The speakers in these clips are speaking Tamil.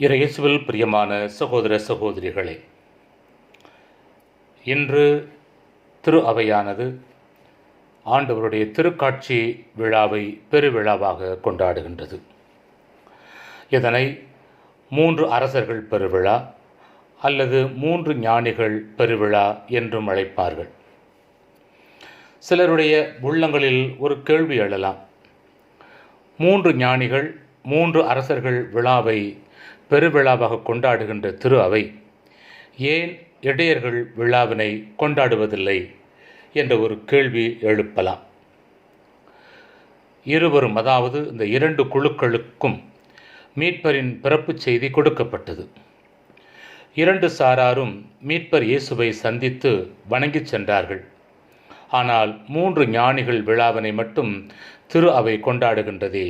இயேசுவில் பிரியமான சகோதர சகோதரிகளே, இன்று திரு அவையானது ஆண்டவருடைய திருக்காட்சி விழாவை பெருவிழாவாக கொண்டாடுகின்றது. இதனை 3 அரசர்கள் பெருவிழா அல்லது 3 ஞானிகள் பெருவிழா என்றும் அழைப்பார்கள். சிலருடைய உள்ளங்களில் ஒரு கேள்வி எழலாம். 3 ஞானிகள் 3 அரசர்கள் விழாவை பெருவிழாவாக கொண்டாடுகின்ற திரு அவை ஏன் இடையர்கள் விழாவினை கொண்டாடுவதில்லை என்ற ஒரு கேள்வி எழுப்பலாம். இருவரும், அதாவது இந்த 2 குழுக்களுக்கும் மீட்பரின் பிறப்பு செய்தி கொடுக்கப்பட்டது. 2 சாராரும் மீட்பர் இயேசுவை சந்தித்து வணங்கிச் சென்றார்கள். ஆனால் 3 ஞானிகள் விழாவினை மட்டும் திரு அவை கொண்டாடுகின்றதே,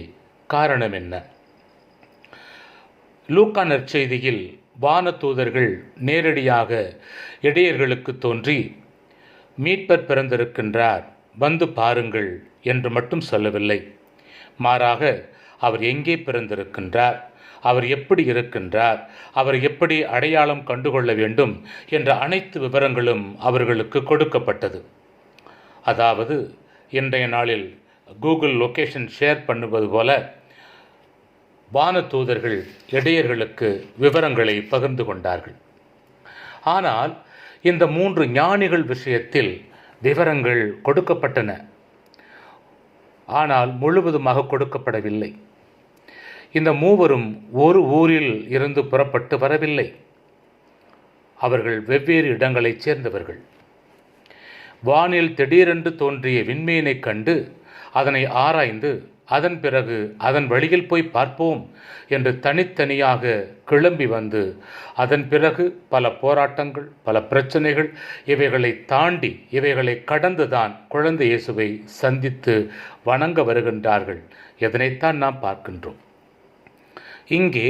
காரணம் என்ன? லூக்கா நற்செய்தியில் வானதூதர்கள் நேரடியாக இடையர்களுக்கு தோன்றி மீட்பர் பிறந்திருக்கின்றார், வந்து பாருங்கள் என்று மட்டும் சொல்லவில்லை. மாறாக அவர் எங்கே பிறந்திருக்கின்றார், அவர் எப்படி இருக்கின்றார், அவர் எப்படி அடையாளம் கண்டுகொள்ள வேண்டும் என்ற அனைத்து விவரங்களும் அவர்களுக்கு கொடுக்கப்பட்டது. அதாவது இன்றைய நாளில் கூகுள் லொக்கேஷன் ஷேர் பண்ணுவது போல வானதூதர்கள் இடையர்களுக்கு விவரங்களை பகிர்ந்து கொண்டார்கள். ஆனால் இந்த 3 ஞானிகள் விஷயத்தில் விவரங்கள் கொடுக்கப்பட்டன, ஆனால் முழுவதுமாக கொடுக்கப்படவில்லை. இந்த மூவரும் ஒரு ஊரில் இருந்து புறப்பட்டு வரவில்லை. அவர்கள் வெவ்வேறு இடங்களைச் சேர்ந்தவர்கள். வானில் திடீரென்று தோன்றிய விண்மீனை கண்டு அதனை ஆராய்ந்து அதன் பிறகு அதன் வழியில் போய் பார்ப்போம் என்று தனித்தனியாக கிளம்பி வந்து அதன் பிறகு பல போராட்டங்கள், பல பிரச்சனைகள், இவைகளை தாண்டி இவைகளை கடந்துதான் குழந்தை இயேசுவை சந்தித்து வணங்க வருகின்றார்கள். இதனைத்தான் நாம் பார்க்கின்றோம். இங்கே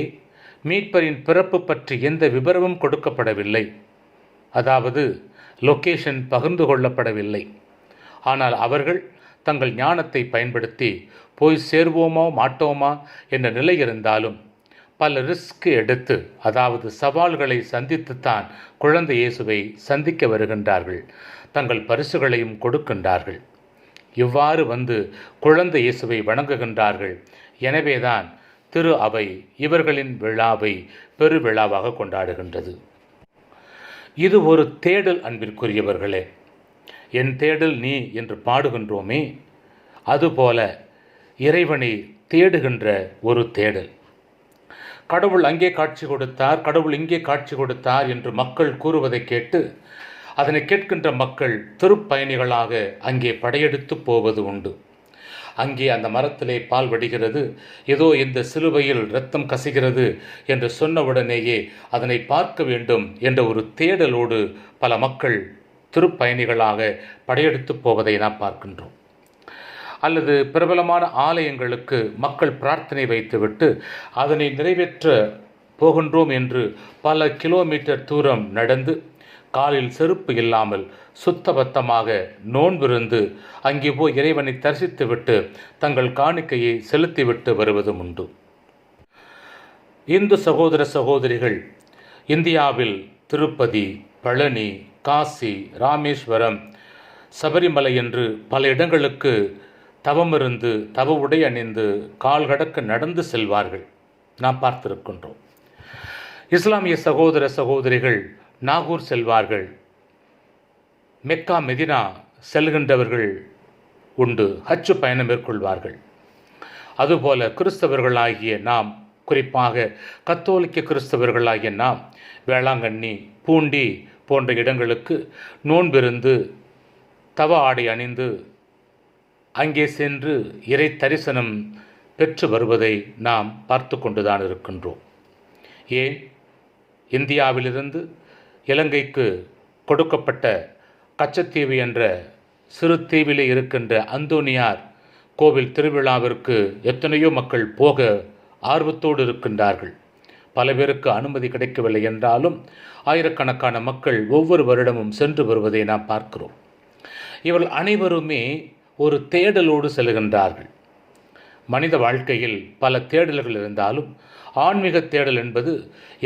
மீட்பரின் பிறப்பு பற்றி எந்த விபரமும் கொடுக்கப்படவில்லை. அதாவது லொக்கேஷன் பகிர்ந்து கொள்ளப்படவில்லை. ஆனால் அவர்கள் தங்கள் ஞானத்தை பயன்படுத்தி போய் சேர்வோமா மாட்டோமா என்ற நிலை இருந்தாலும் பல ரிஸ்க் எடுத்து, அதாவது சவால்களை சந்தித்துத்தான் குழந்தை இயேசுவை சந்திக்க வருகின்றார்கள். தங்கள் பரிசுகளையும் கொடுக்கின்றார்கள். இவ்வாறு வந்து குழந்தை இயேசுவை வணங்குகின்றார்கள். எனவேதான் திரு அவை இவர்களின் விழாவை பெருவிழாவாக கொண்டாடுகின்றது. இது ஒரு தேடல், அன்பிற்குரியவர்களே. என் தேடல் நீ என்று பாடுகின்றோமே, அதுபோல இறைவனை தேடுகின்ற ஒரு தேடல். கடவுள் அங்கே காட்சி கொடுத்தார், கடவுள் இங்கே காட்சி கொடுத்தார் என்று மக்கள் கூறுவதை கேட்டு அதனை கேட்கின்ற மக்கள் திருப்பயணிகளாக அங்கே படையெடுத்து போவது உண்டு. அங்கே அந்த மரத்திலே பால் வடிகிறது, ஏதோ இந்த சிலுவையில் இரத்தம் கசிகிறது என்று சொன்னவுடனேயே அதனை பார்க்க வேண்டும் என்ற ஒரு தேடலோடு பல மக்கள் திருப்பயணிகளாக படையெடுத்து போவதை நாம் பார்க்கின்றோம். அல்லது பிரபலமான ஆலயங்களுக்கு மக்கள் பிரார்த்தனை வைத்துவிட்டு அதனை நிறைவேற்ற போகின்றோம் என்று பல கிலோமீட்டர் தூரம் நடந்து காலில் செருப்பு இல்லாமல் சுத்தபத்தமாக நோன்பிருந்து அங்கே போய் இறைவனை தரிசித்துவிட்டு தங்கள் காணிக்கையை செலுத்திவிட்டு வருவதும் உண்டு. இந்து சகோதர சகோதரிகள் இந்தியாவில் திருப்பதி, பழனி, காசி, ராமேஸ்வரம், சபரிமலை என்று பல இடங்களுக்கு தவமிருந்து தவ உடை அணிந்து கால் கடக்க நடந்து செல்வார்கள். நாம் பார்த்திருக்கின்றோம். இஸ்லாமிய சகோதர சகோதரிகள் நாகூர் செல்வார்கள். மெக்கா, மெதினா செல்கின்றவர்கள் உண்டு. ஹஜ் பயணம் மேற்கொள்வார்கள். அதுபோல கிறிஸ்தவர்களாகிய நாம், குறிப்பாக கத்தோலிக்க கிறிஸ்தவர்களாகிய நாம் வேளாங்கண்ணி, பூண்டி போன்ற இடங்களுக்கு நோன்பிருந்து தவ ஆடை அணிந்து அங்கே சென்று இறை தரிசனம் பெற்று வருவதை நாம் பார்த்து கொண்டுதான் இருக்கின்றோம். ஏன் இந்தியாவிலிருந்து இலங்கைக்கு கொடுக்கப்பட்ட கச்சத்தீவு என்ற சிறு தீவிலே இருக்கின்ற அந்தோனியார் கோவில் திருவிழாவிற்கு எத்தனையோ மக்கள் போக ஆர்வத்தோடு இருக்கின்றார்கள். பல பேருக்கு அனுமதி கிடைக்கவில்லை என்றாலும் ஆயிரக்கணக்கான மக்கள் ஒவ்வொரு வருடமும் சென்று வருவதை நாம் பார்க்கிறோம். இவர்கள் அனைவருமே ஒரு தேடலோடு செல்கின்றார்கள். மனித வாழ்க்கையில் பல தேடல்கள் இருந்தாலும் ஆன்மீக தேடல் என்பது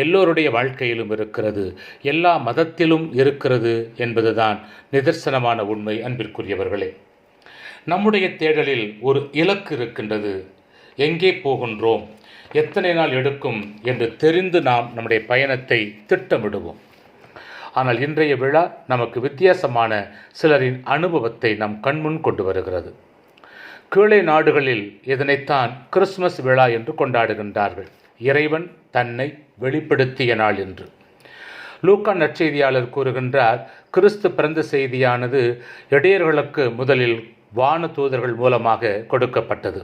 எல்லோருடைய வாழ்க்கையிலும் இருக்கிறது, எல்லா மதத்திலும் இருக்கிறது என்பதுதான் நிதர்சனமான உண்மை. அன்பிற்குரியவர்களே, நம்முடைய தேடலில் ஒரு இலக்கு இருக்கின்றது. எங்கே போகின்றோம், எத்தனை நாள் எடுக்கும் என்று தெரிந்து நாம் நம்முடைய பயணத்தை திட்டமிடுவோம். ஆனால் இன்றைய விழா நமக்கு வித்தியாசமான சிலரின் அனுபவத்தை நம் கண்முன் கொண்டு வருகிறது. கீழே நாடுகளில் இதனைத்தான் கிறிஸ்துமஸ் விழா என்று கொண்டாடுகின்றார்கள். இறைவன் தன்னை வெளிப்படுத்திய நாள் என்று. லூக்கா நற்செய்தியாளர் கூறுகின்றார், கிறிஸ்து பிறந்த செய்தியானது இடையர்களுக்கு முதலில் வான தூதர்கள் மூலமாக கொடுக்கப்பட்டது.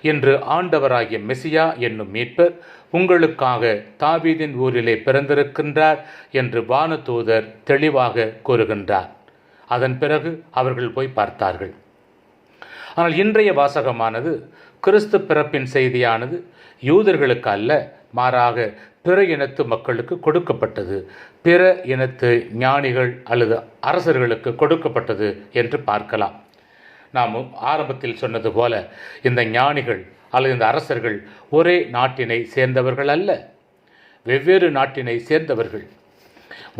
இன்று ஆண்டவராகிய மெசியா என்னும் மீட்பர் உங்களுக்காக தாவீதின் ஊரிலே பிறந்திருக்கின்றார் என்று வானதூதர் தெளிவாக கூறுகின்றார். அதன் பிறகு அவர்கள் போய் பார்த்தார்கள். ஆனால் இன்றைய வாசகமானது கிறிஸ்து பிறப்பின் செய்தியானது யூதர்களுக்கு அல்ல, மாறாக பிற இனத்து மக்களுக்கு கொடுக்கப்பட்டது, பிற இனத்து ஞானிகள் அல்லது அரசர்களுக்கு கொடுக்கப்பட்டது என்று பார்க்கலாம். நாம் ஆரம்பத்தில் சொன்னது போல இந்த ஞானிகள் அல்லது இந்த அரசர்கள் ஒரே நாட்டினை சேர்ந்தவர்கள் அல்ல, வெவ்வேறு நாட்டினை சேர்ந்தவர்கள்.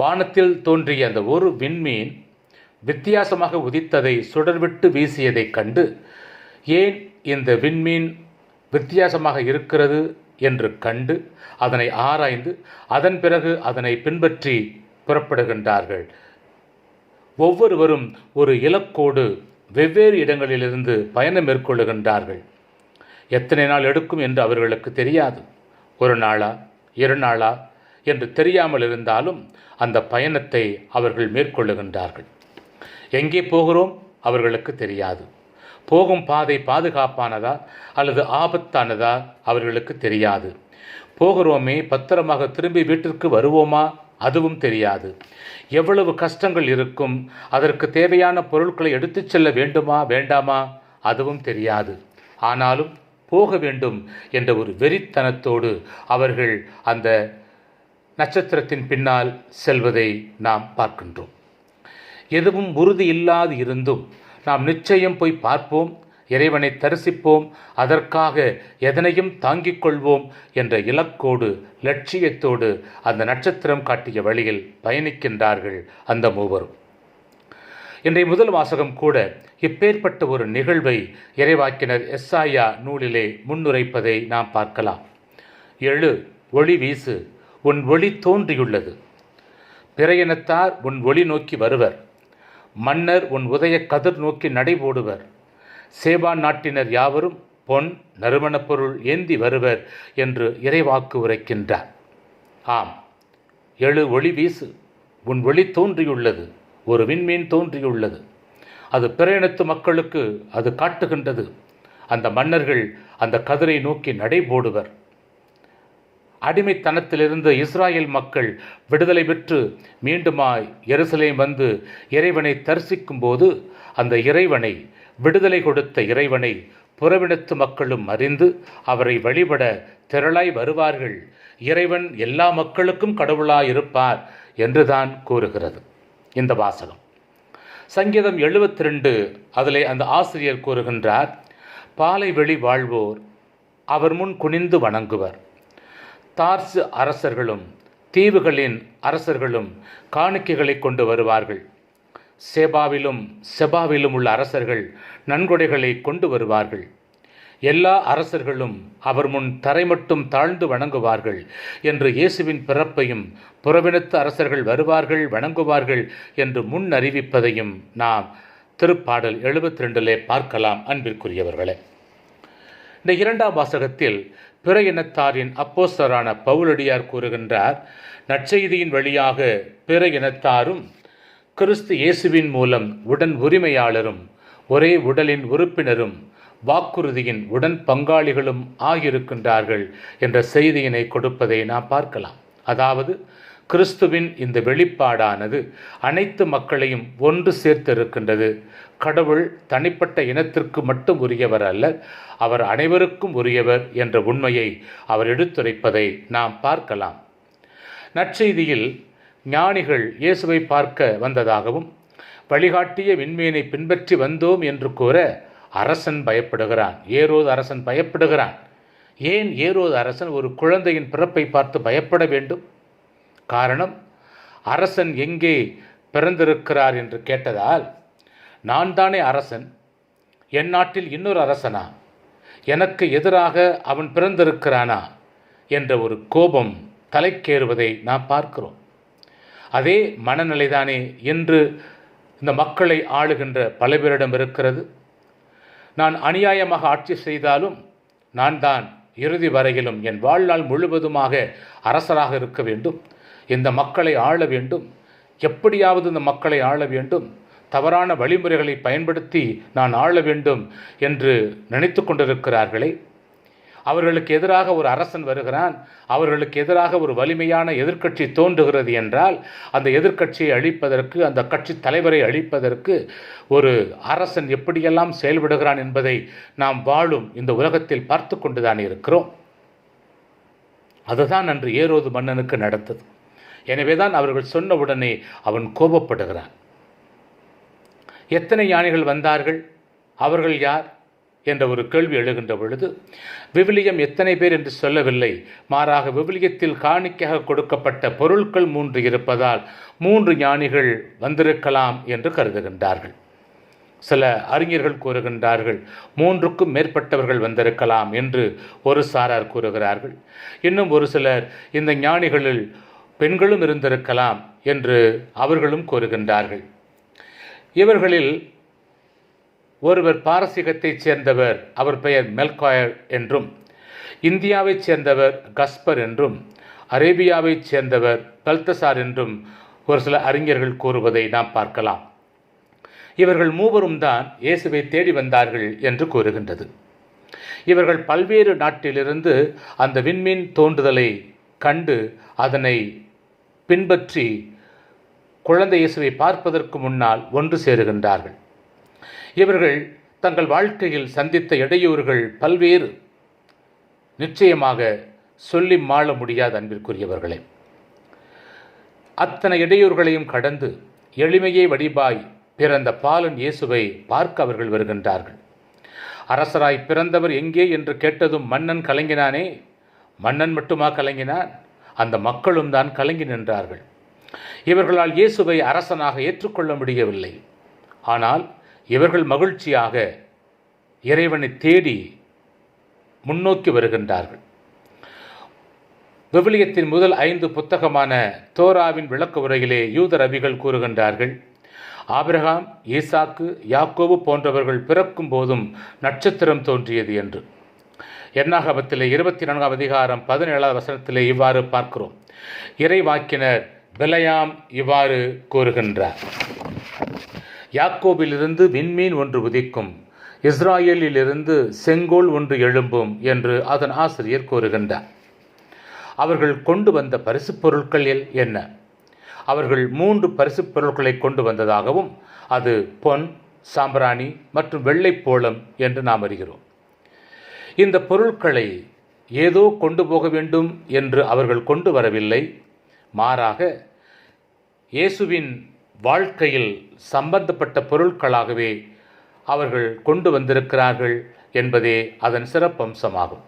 வானத்தில் தோன்றிய அந்த ஒரு விண்மீன் வித்தியாசமாக உதித்ததை சுடர்விட்டு வீசியதைக் கண்டு, ஏன் இந்த விண்மீன் வித்தியாசமாக இருக்கிறது என்று கண்டு அதனை ஆராய்ந்து அதன் பிறகு அதனை பின்பற்றி புறப்படுகின்றார்கள். ஒவ்வொருவரும் ஒரு இலக்கோடு வெவ்வேறு இடங்களிலிருந்து பயணம் மேற்கொள்ளுகின்றார்கள். எத்தனை நாள் எடுக்கும் என்று அவர்களுக்கு தெரியாது. ஒரு நாளா 2 நாளா என்று தெரியாமல் இருந்தாலும் அந்த பயணத்தை அவர்கள் மேற்கொள்ளுகின்றார்கள். எங்கே போகிறோம் அவர்களுக்கு தெரியாது. போகும் பாதை பாதுகாப்பானதா அல்லது ஆபத்தானதா அவர்களுக்கு தெரியாது. போகிறோமே, பத்திரமாக திரும்பி வீட்டிற்கு வருவோமா, அதுவும் தெரியாது. எவ்வளவு கஷ்டங்கள் இருக்கும், அதற்கு தேவையான பொருட்களை எடுத்துச் செல்ல வேண்டுமா வேண்டாமா, அதுவும் தெரியாது. ஆனாலும் போக வேண்டும் என்ற ஒரு வெறித்தனத்தோடு அவர்கள் அந்த நட்சத்திரத்தின் பின்னால் செல்வதை நாம் பார்க்கின்றோம். எதுவும் உறுதி இல்லாது இருந்தும் நாம் நிச்சயம் போய் பார்ப்போம், இறைவனை தரிசிப்போம், அதற்காக எதனையும் தாங்கிக் கொள்வோம் என்ற இலக்கோடு லட்சியத்தோடு அந்த நட்சத்திரம் காட்டிய வழியில் பயணிக்கின்றார்கள் அந்த மூவரும். இன்றைய முதல் வாசகம் கூட இப்பேற்பட்ட ஒரு நிகழ்வை இறைவாக்கினர் எசாயா நூலிலே முன்னுரைப்பதை நாம் பார்க்கலாம். எழு, ஒளி வீசு, உன் ஒளி தோன்றியுள்ளது. பிற இனத்தார் உன் ஒளி நோக்கி வருவர், மன்னர் உன் உதய கதிர் நோக்கி நடைபோடுவர். சேபான் நாட்டினர் யாவரும் பொன் நறுமணப் பொருள் ஏந்தி வருவர் என்று இறைவாக்கு உரைக்கின்றார். ஆம், எழு, ஒளி வீசு, உன் ஒளி தோன்றியுள்ளது. ஒரு விண்மீன் தோன்றியுள்ளது. அது பிற இனத்து மக்களுக்கு அது காட்டுகின்றது. அந்த மன்னர்கள் அந்த கதிரை நோக்கி நடைபோடுவர். அடிமைத்தனத்திலிருந்து இஸ்ராயேல் மக்கள் விடுதலை பெற்று மீண்டுமாய் எருசலேம் வந்து இறைவனை தரிசிக்கும் போது அந்த இறைவனை, விடுதலை கொடுத்த இறைவனை புறவினத்து மக்களும் அறிந்து அவரை வழிபட திரளாய் வருவார்கள். இறைவன் எல்லா மக்களுக்கும் கடவுளாய் இருப்பார் என்றுதான் கூறுகிறது இந்த வாசகம். சங்கீதம் 72 அதிலே அந்த ஆசிரியர் கூறுகின்றார், பாலை வெளி வாழ்வோர் அவர் முன் குனிந்து வணங்குவர். தார்சு அரசர்களும் தீவுகளின் அரசர்களும் காணிக்கைகளை கொண்டு வருவார்கள். செபாவிலும் உள்ள அரசர்கள் நன்கொடைகளை கொண்டு வருவார்கள். எல்லா அரசர்களும் அவர் முன் தரை மட்டும் தாழ்ந்து வணங்குவார்கள் என்று இயேசுவின் பிறப்பையும் புறவினத்து அரசர்கள் வருவார்கள் வணங்குவார்கள் என்று முன் அறிவிப்பதையும் நாம் திருப்பாடல் 72 பார்க்கலாம். அன்பிற்குரியவர்களே, இந்த 2ஆம் வாசகத்தில் பிற இனத்தாரின் அப்போஸ்தலரான பவுலடியார் கூறுகின்றார், நற்செய்தியின் வழியாக பிற இனத்தாரும் கிறிஸ்து இயேசுவின் மூலம் உடன் உரிமையாளரும் ஒரே உடலின் உறுப்பினரும் வாக்குறுதியின் உடன் பங்காளிகளும் ஆகியிருக்கின்றார்கள் என்ற செய்தியினை கொடுப்பதை நாம் பார்க்கலாம். அதாவது கிறிஸ்துவின் இந்த வெளிப்பாடானது அனைத்து மக்களையும் ஒன்று சேர்த்திருக்கின்றது. கடவுள் தனிப்பட்ட இனத்திற்கு மட்டும் உரியவர் அல்ல, அவர் அனைவருக்கும் உரியவர் என்ற உண்மையை அவர் எடுத்துரைப்பதை நாம் பார்க்கலாம். நற்செய்தியில் ஞானிகள் இயேசுவை பார்க்க வந்ததாகவும் வழிகாட்டிய விண்மீனை பின்பற்றி வந்தோம் என்று கூற, அரசன் பயப்படுகிறான், ஏரோது அரசன் பயப்படுகிறான். ஏன் ஏரோது அரசன் ஒரு குழந்தையின் பிறப்பை பார்த்து பயப்பட வேண்டும்? காரணம், அரசன் எங்கே பிறந்திருக்கிறார் என்று கேட்டதால், நான் தானே அரசன், என் நாட்டில் இன்னொரு அரசனா, எனக்கு எதிராக அவன் பிறந்திருக்கிறானா என்ற ஒரு கோபம் தலைக்கேறுவதை நாம் பார்க்கிறோம். அதே மனநிலைதானே இன்று இந்த மக்களை ஆளுகின்ற பல பேரிடம் இருக்கிறது. நான் அநியாயமாக ஆட்சி செய்தாலும் நான் தான் இறுதி வரையிலும் என் வாழ்நாள் முழுவதுமாக அரசராக இருக்க வேண்டும், இந்த மக்களை ஆள வேண்டும், எப்படியாவது இந்த மக்களை ஆள வேண்டும், தவறான வழிமுறைகளை பயன்படுத்தி நான் ஆள வேண்டும் என்று நினைத்து கொண்டிருக்கிறார்களே. அவர்களுக்கு எதிராக ஒரு அரசன் வருகிறான், அவர்களுக்கு எதிராக ஒரு வலிமையான எதிர்க்கட்சி தோன்றுகிறது என்றால், அந்த எதிர்க்கட்சியை அழிப்பதற்கு, அந்த கட்சி தலைவரை அழிப்பதற்கு ஒரு அரசன் எப்படியெல்லாம் செயல்படுகிறான் என்பதை நாம் வாழும் இந்த உலகத்தில் பார்த்து கொண்டுதான் இருக்கிறோம். அதுதான் அன்று ஏரோது மன்னனுக்கு நடந்தது. எனவேதான் அவர்கள் சொன்னவுடனே அவன் கோபப்படுகிறான். எத்தனை ஞானிகள் வந்தார்கள், அவர்கள் யார் என்ற ஒரு கேள்வி எழுகின்ற பொழுது, விவிலியம் எத்தனை பேர் என்று சொல்லவில்லை, மாறாக விவிலியத்தில் காணிக்கையாக கொடுக்கப்பட்ட பொருட்கள் 3 இருப்பதால் 3 ஞானிகள் வந்திருக்கலாம் என்று கருதுகின்றார்கள். சில அறிஞர்கள் கூறுகின்றார்கள் 3க்கும் மேற்பட்டவர்கள் வந்திருக்கலாம் என்று ஒரு சாரார் கூறுகிறார்கள். இன்னும் ஒரு சிலர் இந்த ஞானிகளில் பெண்களும் இருந்திருக்கலாம் என்று அவர்களும் கூறுகின்றார்கள். இவர்களில் ஒருவர் பாரசீகத்தைச் சேர்ந்தவர், அவர் பெயர் மெல்காயர் என்றும், இந்தியாவைச் சேர்ந்தவர் கஸ்பர் என்றும், அரேபியாவைச் சேர்ந்தவர் பல்தசார் என்றும் ஒரு சில அறிஞர்கள் கூறுவதை நாம் பார்க்கலாம். இவர்கள் மூவரும் தான் இயேசுவை தேடி வந்தார்கள் என்று கூறுகின்றது. இவர்கள் பல்வேறு நாட்டிலிருந்து அந்த விண்மீன் தோன்றுதலை கண்டு அதனை பின்பற்றி குழந்தை இயேசுவை பார்ப்பதற்கு முன்னால் ஒன்று சேருகின்றார்கள். இவர்கள் தங்கள் வாழ்க்கையில் சந்தித்த இடையூறுகள் பல்வேறு, நிச்சயமாக சொல்லி மாள முடியாத அன்பிற்குரியவர்களே. அத்தனை இடையூறுகளையும் கடந்து எளிமையை வடிவாய் பிறந்த பாலன் இயேசுவை பார்க்க அவர்கள் வருகின்றார்கள். அரசராய் பிறந்தவர் எங்கே என்று கேட்டதும் மன்னன் கலங்கினானே. மன்னன் மட்டுமா கலங்கினான்? அந்த மக்களும் தான் கலங்கி நின்றார்கள். இவர்களால் இயேசுவை அரசனாக ஏற்றுக்கொள்ள முடியவில்லை. ஆனால் இவர்கள் மகிழ்ச்சியாக இறைவனை தேடி முன்னோக்கி வருகின்றார்கள். விவிலியத்தின் முதல் 5 புத்தகமான தோராவின் விளக்க உரையிலே யூத ரபிகள் கூறுகின்றார்கள், ஆபிரகாம், ஈசாக்கு, யாக்கோபு போன்றவர்கள் பிறக்கும் போதும் நட்சத்திரம் தோன்றியது என்று. என்னாகமத்திலே 24 அதிகாரம் 17 வசனத்திலே இவ்வாறு பார்க்கிறோம். இறைவாக்கினர் பிலயாம் இவ்வாறு கூறுகின்றார், யாக்கோபிலிருந்து விண்மீன் ஒன்று உதிக்கும், இஸ்ராயேலிலிருந்து செங்கோல் ஒன்று எழும்பும் என்று அதன் ஆசிரியர் கூறுகின்றார். அவர்கள் கொண்டு வந்த பரிசுப் பொருட்கள் என்ன? அவர்கள் 3 பரிசுப் பொருட்களை கொண்டு வந்ததாகவும், அது பொன், சாம்பிராணி மற்றும் வெள்ளைப்போளம் என்று நாம் அறிகிறோம். இந்த பொருட்களை ஏதோ கொண்டு போக வேண்டும் என்று அவர்கள் கொண்டு வரவில்லை. மாறாக இயேசுவின் வாழ்க்கையில் சம்பந்தப்பட்ட பொருட்களாகவே அவர்கள் கொண்டு வந்திருக்கிறார்கள் என்பதே அதன் சிறப்பம்சமாகும்.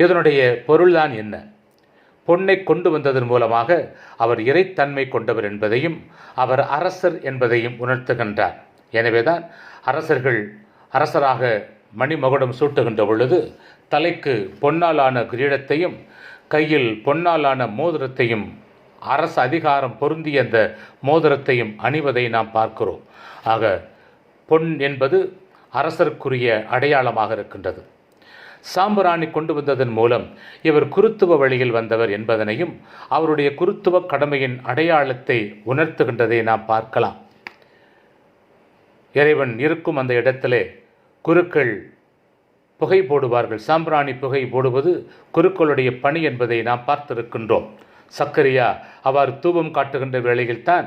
இதனுடைய பொருள்தான் என்ன? பொன்னை கொண்டு வந்ததன் மூலமாக அவர் இறைத்தன்மை கொண்டவர் என்பதையும் அவர் அரசர் என்பதையும் உணர்த்துகின்றார். எனவேதான் அரசர்கள் அரசராக மணிமகுடம் சூட்டுகின்ற பொழுது தலைக்கு பொன்னாலான கிரீடத்தையும் கையில் பொன்னாலான மோதிரத்தையும், அரச அதிகாரம் பொருந்திய அந்த மோதிரத்தையும் அணிவதை நாம் பார்க்கிறோம். ஆக பொன் என்பது அரசருக்குரிய அடையாளமாக இருக்கின்றது. சாம்பிராணி கொண்டு வந்ததன் மூலம் இவர் குருத்துவ வழியில் வந்தவர் என்பதனையும் அவருடைய குருத்துவ கடமையின் அடையாளத்தை உணர்த்துகின்றதை நாம் பார்க்கலாம். இறைவன் இருக்கும் அந்த இடத்திலே குருக்கள் புகை போடுவார்கள். சாம்பிராணி புகை போடுவது குருக்களுடைய பணி என்பதை நாம் பார்த்திருக்கின்றோம். சக்கரியா அவ்வாறு தூபம் காட்டுகின்ற வேளையில்தான்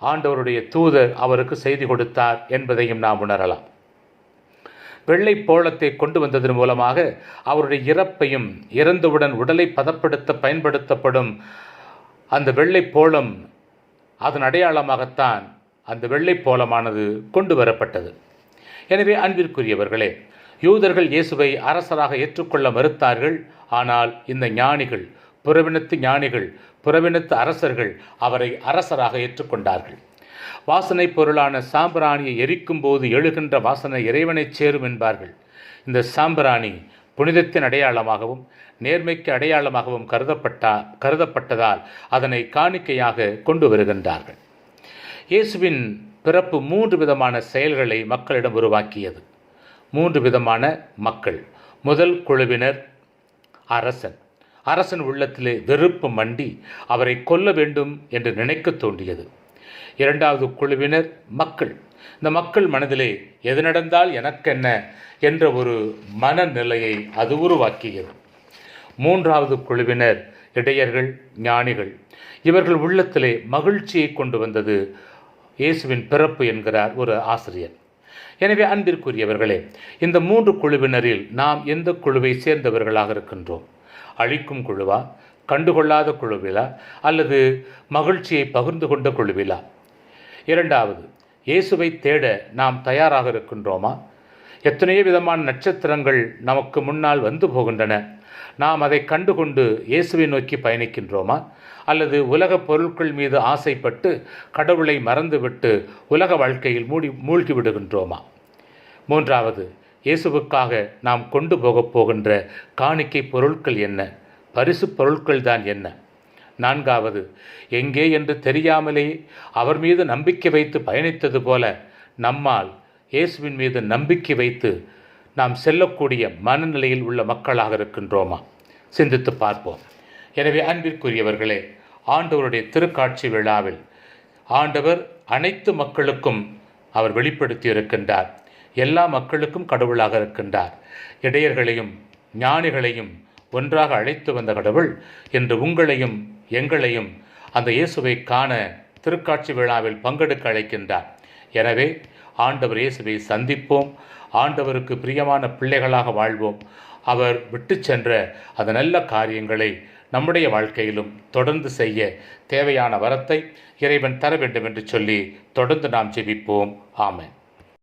ஆண்டவருடைய தூதர் அவருக்கு செய்தி கொடுத்தார் என்பதையும் நாம் உணரலாம். வெள்ளை போளத்தை கொண்டு வந்ததன் மூலமாக அவருடைய இறப்பையும், இறந்தவுடன் உடலை பதப்படுத்த பயன்படுத்தப்படும் அந்த வெள்ளை போளம், அதன் அடையாளமாகத்தான் அந்த வெள்ளை போளமானது கொண்டு வரப்பட்டது. எனவே அன்பிற்குரியவர்களே, யூதர்கள் இயேசுவை அரசராக ஏற்றுக்கொள்ள மறுத்தார்கள். ஆனால் இந்த ஞானிகள், புறவினத்து ஞானிகள், புறவினத்து அரசர்கள் அவரை அரசராக ஏற்றுக்கொண்டார்கள். வாசனை பொருளான சாம்பிராணியை எரிக்கும் போது எழுகின்ற வாசனை இறைவனைச் சேரும் என்பார்கள். இந்த சாம்பிராணி புனிதத்தின் அடையாளமாகவும் நேர்மைக்கு அடையாளமாகவும் கருதப்பட்டதால் அதனை காணிக்கையாக கொண்டு வருகின்றார்கள். இயேசுவின் பிறப்பு 3 விதமான செயல்களை மக்களிடம் உருவாக்கியது. 3 விதமான மக்கள். முதல் குழுவினர் அரசன். அரசன் உள்ளத்திலே வெறுப்பு மண்டி அவரை கொல்ல வேண்டும் என்று நினைக்க தோன்றியது. 2வது குழுவினர் மக்கள். இந்த மக்கள் மனதிலே எது நடந்தால் எனக்கென்ன என்ற ஒரு மனநிலையை அது உருவாக்கியது. 3வது குழுவினர் இடையர்கள், ஞானிகள். இவர்கள் உள்ளத்திலே மகிழ்ச்சியை கொண்டு வந்தது இயேசுவின் பிறப்பு என்கிறார் ஒரு ஆசிரியர். எனவே அன்பிற்குரியவர்களே, இந்த 3 குழுவினரில் நாம் எந்த குழுவை சேர்ந்தவர்களாக இருக்கின்றோம்? அழிக்கும் குழுவா, கண்டுகொள்ளாத குழுவிலா, அல்லது மகிழ்ச்சியை பகிர்ந்து கொண்ட குழுவிலா? 2வது, இயேசுவை தேட நாம் தயாராக இருக்கின்றோமா? எத்தனையோ விதமான நட்சத்திரங்கள் நமக்கு முன்னால் வந்து போகின்றன. நாம் அதை கண்டுகொண்டு இயேசுவை நோக்கி பயணிக்கின்றோமா? அல்லது உலக பொருட்கள் மீது ஆசைப்பட்டு கடவுளை மறந்துவிட்டு உலக வாழ்க்கையில் மூழ்கி விடுகின்றோமா? 3வது, இயேசுவுக்காக நாம் கொண்டு போகப் போகின்ற காணிக்கை பொருட்கள் என்ன? பரிசு பொருட்கள் தான் என்ன? 4வது, எங்கே என்று தெரியாமலே அவர் மீது நம்பிக்கை வைத்து பயணித்தது போல நம்மால் இயேசுவின் மீது நம்பிக்கை வைத்து நாம் செல்லக்கூடிய மனநிலையில் உள்ள மக்களாக இருக்கின்றோமா? சிந்தித்து பார்ப்போம். எனவே அன்பிற்குரியவர்களே, ஆண்டவருடைய திருக்காட்சி விழாவில் ஆண்டவர் அனைத்து மக்களுக்கும் அவர் வெளிப்படுத்தி இருக்கின்றார். எல்லா மக்களுக்கும் கடவுளாக இருக்கின்றார். இடையர்களையும் ஞானிகளையும் ஒன்றாக அழைத்து வந்த கடவுள் இன்று உங்களையும் எங்களையும் அந்த இயேசுவை காண திருக்காட்சி விழாவில் பங்கெடுக்க அழைக்கின்றார். எனவே ஆண்டவர் இயேசுவை சந்திப்போம். ஆண்டவருக்கு பிரியமான பிள்ளைகளாக வாழ்வோம். அவர் விட்டு சென்ற அந்த நல்ல காரியங்களை நம்முடைய வாழ்க்கையிலும் தொடர்ந்து செய்ய தேவையான வரத்தை இறைவன் தர வேண்டும் என்று சொல்லி தொடர்ந்து நாம் ஜெபிப்போம். ஆமென்.